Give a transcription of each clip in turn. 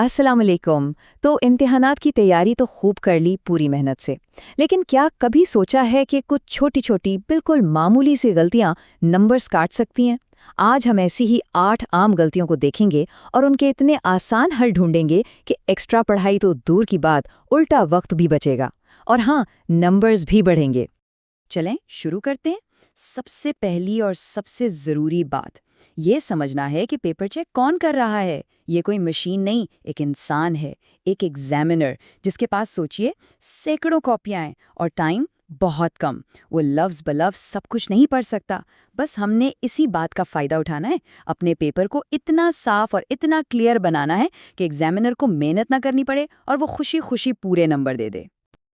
अस्सलाम वालेकुम। तो इम्तिहानात की तैयारी तो खूब कर ली पूरी मेहनत से, लेकिन क्या कभी सोचा है कि कुछ छोटी छोटी बिल्कुल मामूली सी गलतियां नंबर्स काट सकती हैं? आज हम ऐसी ही 8 आम गलतियों को देखेंगे और उनके इतने आसान हल ढूंढेंगे कि एक्स्ट्रा पढ़ाई तो दूर की बात, उल्टा वक्त भी बचेगा और हाँ, नंबर्स भी बढ़ेंगे। चलें शुरू करते हैं। सबसे पहली और सबसे ज़रूरी बात ये समझना है कि पेपर चेक कौन कर रहा है। ये कोई मशीन नहीं, एक इंसान है, एक एग्जामिनर जिसके पास सोचिए सैकड़ों कॉपियां हैं और टाइम बहुत कम। वो लफ्ज़ बलफ्ज़ सब कुछ नहीं पढ़ सकता। बस हमने इसी बात का फ़ायदा उठाना है, अपने पेपर को इतना साफ और इतना क्लियर बनाना है कि एग्जामिनर को मेहनत ना करनी पड़े और वो खुशी खुशी पूरे नंबर दे दे।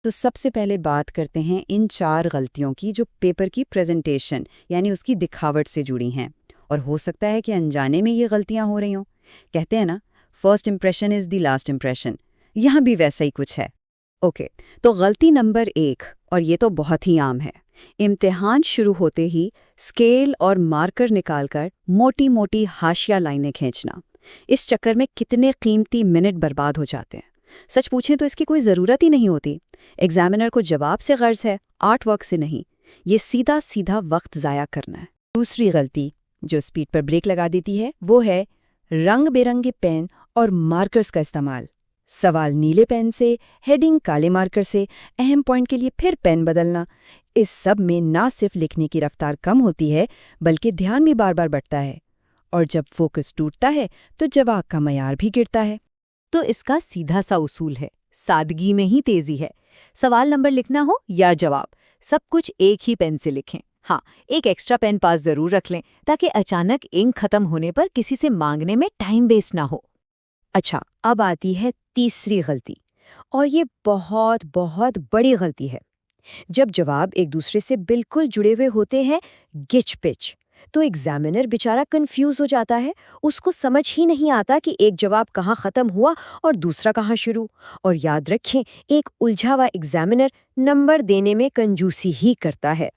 तो सबसे पहले बात करते हैं इन 4 गलतियों की जो पेपर की प्रेजेंटेशन यानी उसकी दिखावट से जुड़ी हैं। और हो सकता है कि अनजाने में ये गलतियां हो रही हों। कहते हैं ना, first impression is the last impression. यहाँ भी वैसा ही कुछ है। ओके, तो गलती नंबर 1, और ये तो बहुत ही आम है, इम्तिहान शुरू होते ही स्केल और मार्कर निकालकर मोटी मोटी हाशिया लाइनें खींचना। इस चक्कर में कितने कीमती मिनट बर्बाद हो जाते हैं। सच पूछें तो इसकी कोई ज़रूरत ही नहीं होती। एग्जामिनर को जवाब से गर्ज है, आर्ट वर्क से नहीं। ये सीधा सीधा वक्त ज़ाया करना है। दूसरी गलती जो स्पीड पर ब्रेक लगा देती है वो है रंग बेरंगे पेन और मार्कर्स का इस्तेमाल। सवाल नीले पेन से, हेडिंग काले मार्कर से, अहम पॉइंट के लिए फिर पेन बदलना। इस सब में ना सिर्फ लिखने की रफ्तार कम होती है बल्कि ध्यान भी बार बार बढ़ता है, और जब फोकस टूटता है तो जवाब का मयार भी गिरता है। तो इसका सीधा सा उसूल है, सादगी में ही तेजी है। सवाल नंबर लिखना हो या जवाब, सब कुछ एक ही पेन से लिखें। हाँ, एक एक्स्ट्रा पेन पास जरूर रख लें ताकि अचानक इंक खत्म होने पर किसी से मांगने में टाइम वेस्ट ना हो। अच्छा, अब आती है तीसरी गलती, और ये बहुत बहुत बड़ी गलती है। जब जवाब एक दूसरे से बिल्कुल जुड़े हुए होते हैं, गिच पिच, तो एग्जामिनर बेचारा कंफ्यूज हो जाता है। उसको समझ ही नहीं आता कि एक जवाब कहाँ खत्म हुआ और दूसरा कहाँ शुरू। और याद रखें, एक उलझा हुआ एग्जामिनर नंबर देने में कंजूसी ही करता है।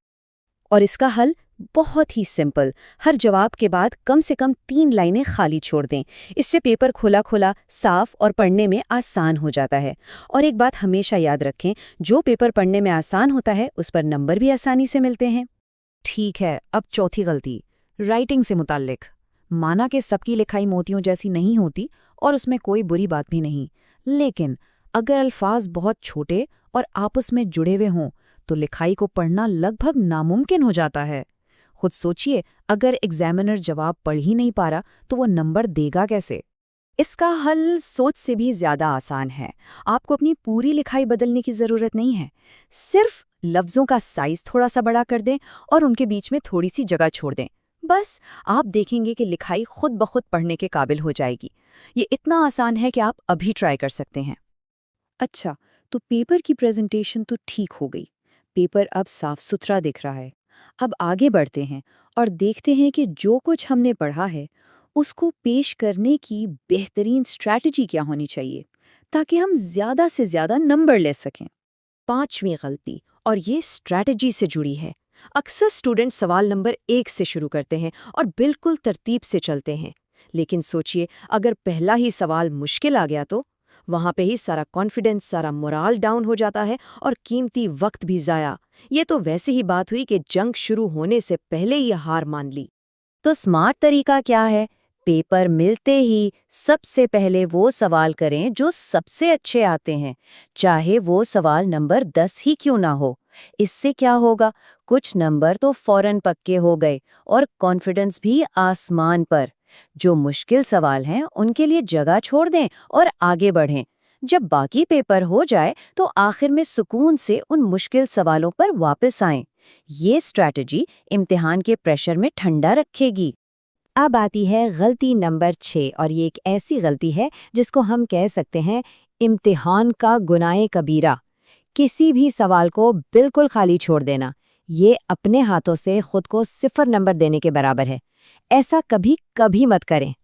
और इसका हल बहुत ही सिंपल, हर जवाब के बाद कम से कम 3 लाइनें खाली छोड़ दें। इससे पेपर खुला खुला, साफ और पढ़ने में आसान हो जाता है। और एक बात हमेशा याद रखें, जो पेपर पढ़ने में आसान होता है उस पर नंबर भी आसानी से मिलते हैं। ठीक है, अब चौथी गलती, राइटिंग से मुताल्लिक। माना कि सबकी लिखाई मोतियों जैसी नहीं होती और उसमें कोई बुरी बात भी नहीं, लेकिन अगर अल्फाज बहुत छोटे और आपस में जुड़े हुए हों तो लिखाई को पढ़ना लगभग नामुमकिन हो जाता है। खुद सोचिए, अगर एग्जामिनर जवाब पढ़ ही नहीं पा रहा तो वो नंबर देगा कैसे? इसका हल सोच से भी ज्यादा आसान है। आपको अपनी पूरी लिखाई बदलने की जरूरत नहीं है। सिर्फ लफ्जों का साइज थोड़ा सा बड़ा कर दें और उनके बीच में थोड़ी सी जगह छोड़ दें। बस आप देखेंगे कि लिखाई खुद ब खुद पढ़ने के काबिल हो जाएगी। ये इतना आसान है कि आप अभी ट्राई कर सकते हैं। अच्छा, तो पेपर की प्रेजेंटेशन तो ठीक हो गई। पेपर अब साफ सुथरा दिख रहा है। अब आगे बढ़ते हैं और देखते हैं कि जो कुछ हमने पढ़ा है उसको पेश करने की बेहतरीन स्ट्रैटेजी क्या होनी चाहिए ताकि हम ज़्यादा से ज़्यादा नंबर ले सकें। 5वीं गलती, और ये स्ट्रैटेजी से जुड़ी है। अक्सर स्टूडेंट सवाल नंबर 1 से शुरू करते हैं और बिल्कुल तरतीब से चलते हैं, लेकिन सोचिए अगर पहला ही सवाल मुश्किल आ गया तो वहाँ पे ही सारा कॉन्फिडेंस, सारा मोराल डाउन हो जाता है और कीमती वक्त भी ज़ाया। ये तो वैसे ही बात हुई कि जंग शुरू होने से पहले ही हार मान ली। तो स्मार्ट तरीका क्या है? पेपर मिलते ही सबसे पहले वो सवाल करें जो सबसे अच्छे आते हैं, चाहे वो सवाल नंबर 10 ही क्यों ना हो। इससे क्या होगा, कुछ नंबर तो फौरन पक्के हो गए और कॉन्फिडेंस भी आसमान पर। जो मुश्किल सवाल हैं उनके लिए जगह छोड़ दें और आगे बढ़ें। जब बाकी पेपर हो जाए तो आखिर में सुकून से उन मुश्किल सवालों पर वापस आएं। ये स्ट्रैटेजी इम्तिहान के प्रेशर में ठंडा रखेगी। अब आती है गलती नंबर 6, और ये एक ऐसी गलती है जिसको हम कह सकते हैं इम्तिहान का गुनाहे कबीरा। किसी भी सवाल को बिल्कुल खाली छोड़ देना, ये अपने हाथों से खुद को 0 नंबर देने के बराबर है। ऐसा कभी कभी मत करें।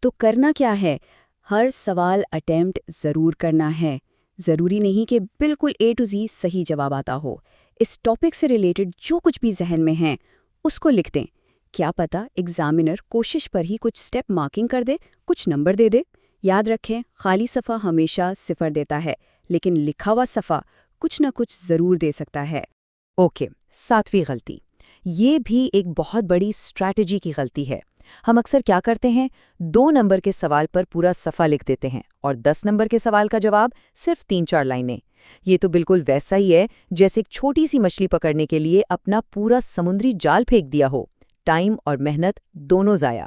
तो करना क्या है? हर सवाल अटेम्प्ट ज़रूर करना है। ज़रूरी नहीं कि बिल्कुल A to Z सही जवाब आता हो। इस टॉपिक से रिलेटेड जो कुछ भी जहन में है उसको लिख दें। क्या पता एग्जामिनर कोशिश पर ही कुछ स्टेप मार्किंग कर दे, कुछ नंबर दे दे। یاد رکھیں، خالی صفحہ ہمیشہ صفر دیتا ہے، لیکن لکھا ہوا صفحہ کچھ نہ کچھ ضرور دے سکتا ہے۔ اوکے، 7ویں غلطی، یہ بھی ایک بہت بڑی اسٹریٹجی کی غلطی ہے۔ ہم اکثر کیا کرتے ہیں، 2 نمبر کے سوال پر پورا صفحہ لکھ دیتے ہیں اور 10 نمبر کے سوال کا جواب صرف 3-4 لائنیں۔ یہ تو بالکل ویسا ہی ہے جیسے ایک چھوٹی سی مچھلی پکڑنے کے لیے اپنا پورا سمندری جال پھینک دیا ہو، ٹائم اور محنت دونوں ضائع۔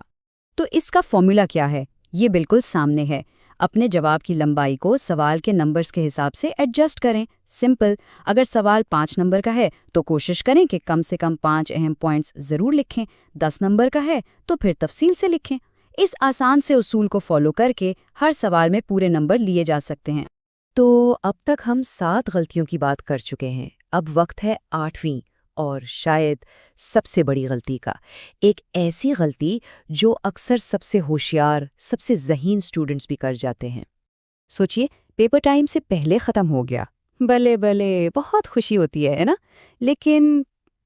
تو اس کا فارمولا کیا ہے؟ یہ بالکل سامنے ہے۔ اپنے جواب کی لمبائی کو سوال کے نمبرز کے حساب سے ایڈجسٹ کریں۔ سمپل، اگر سوال 5 نمبر کا ہے تو کوشش کریں کہ کم سے کم 5 اہم پوائنٹس ضرور لکھیں۔ 10 نمبر کا ہے تو پھر تفصیل سے لکھیں۔ اس آسان سے اصول کو فالو کر کے ہر سوال میں پورے نمبر لیے جا سکتے ہیں۔ تو اب تک ہم 7 غلطیوں کی بات کر چکے ہیں، اب وقت ہے 8ویں اور شاید سب سے بڑی غلطی کا، ایک ایسی غلطی جو اکثر سب سے ہوشیار، سب سے ذہین اسٹوڈنٹس بھی کر جاتے ہیں۔ سوچئے، پیپر ٹائم سے پہلے ختم ہو گیا، بلے بلے، بہت خوشی ہوتی ہے نا؟ لیکن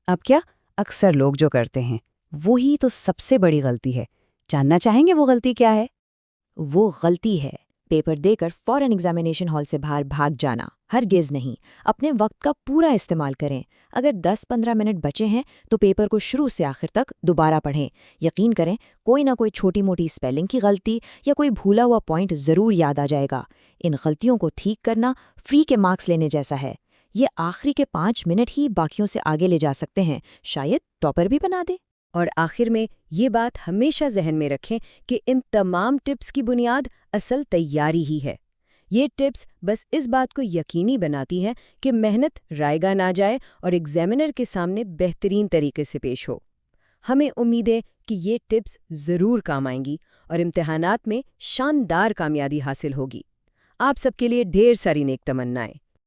اب کیا؟ اکثر لوگ جو کرتے ہیں وہی تو سب سے بڑی غلطی ہے۔ جاننا چاہیں گے وہ غلطی کیا ہے؟ وہ غلطی ہے پیپر دے کر فوراً ایگزامینیشن ہال سے باہر بھاگ جانا۔ ہرگز نہیں، اپنے وقت کا پورا استعمال کریں۔ اگر 10-15 منٹ بچے ہیں تو پیپر کو شروع سے آخر تک دوبارہ پڑھیں۔ یقین کریں، کوئی نہ کوئی چھوٹی موٹی اسپیلنگ کی غلطی یا کوئی بھولا ہوا پوائنٹ ضرور یاد آ جائے گا۔ ان غلطیوں کو ٹھیک کرنا فری کے مارکس لینے جیسا ہے۔ یہ آخری کے 5 منٹ ہی باقیوں سے آگے لے جا سکتے ہیں، شاید ٹاپر بھی بنا دے۔ اور آخر میں یہ بات ہمیشہ ذہن میں رکھیں کہ ان تمام ٹپس کی بنیاد اصل تیاری ہی ہے۔ یہ ٹپس بس اس بات کو یقینی بناتی ہیں کہ محنت رائے گاہ نہ جائے اور ایگزامینر کے سامنے بہترین طریقے سے پیش ہو۔ ہمیں امید ہے کہ یہ ٹپس ضرور کام آئیں گی اور امتحانات میں شاندار کامیابی حاصل ہوگی۔ آپ سب کے لیے ڈھیر ساری نیک تمنائیں۔